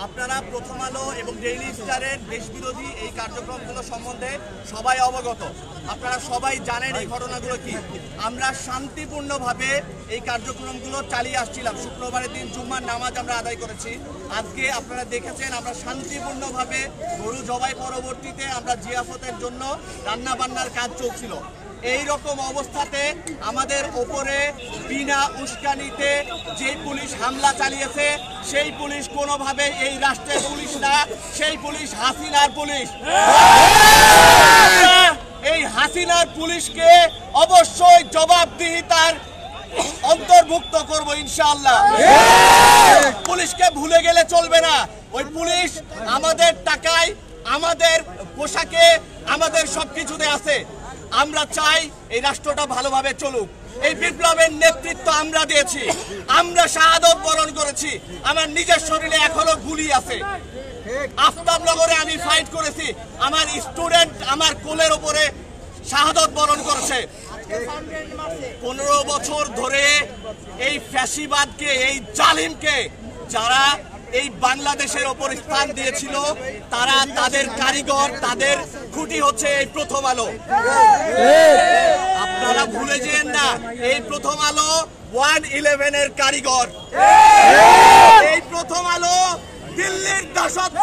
আপনারা প্রথম আলো এবং ডেইলি স্টারের দেশবিরোধী এই কার্যক্রমগুলো সম্বন্ধে সবাই অবগত। আপনারা সবাই জানেন এই ঘটনাগুলো কি। আমরা শান্তিপূর্ণভাবে এই কার্যক্রমগুলো চালিয়ে আসছিলাম। শুক্রবারের দিন জুম্মার নামাজ আমরা আদায় করেছি। আজকে আপনারা দেখেছেন আমরা শান্তিপূর্ণভাবে গরু জবাই পরবর্তীতে আমরা জিয়াফতের জন্য রান্নাবান্নার কাজ চলছিল। এই রকম অবস্থাতে আমাদের ওপরে বিনা উস্কানিতে যে পুলিশ হামলা চালিয়েছে সেই পুলিশ কোনোভাবে এই রাষ্ট্রের পুলিশ না, সেই পুলিশ হাসিনার পুলিশ। এই হাসিনার পুলিশকে অবশ্যই জবাবদিহিতার অন্তর্ভুক্ত করব ইনশাআল্লাহ। পুলিশকে ভুলে গেলে চলবে না। ওই পুলিশ আমাদের টাকায়, আমাদের পোশাকে, আমাদের সবকিছুতে আছে। আমরা চাই এই রাষ্ট্রটা ভালোভাবে চলুক। এই বিপ্লবের নেতৃত্ব আমরা দিয়েছি, আমরা শাহাদত বরণ করেছি। আমার নিজের শরীরে এখনো গুলি আছে। আফতাবনগরে আমি ফাইট করেছি, আমার স্টুডেন্ট আমার কোলের উপরে শাহাদত বরণ করেছে। 15 বছর ধরে এই ফ্যাসিবাদকে, এই জালিমকে যারা এই বাংলাদেশের ওপর স্থান দিয়েছিল, তারা তাদের কারিগর, তাদের খুঁটি হচ্ছে এই প্রথম আলো। আপনারা ভুলে যেন না, এই প্রথম আলো 111 এর কারিগর। এই প্রথম আলো দিল্লির দাসত্ব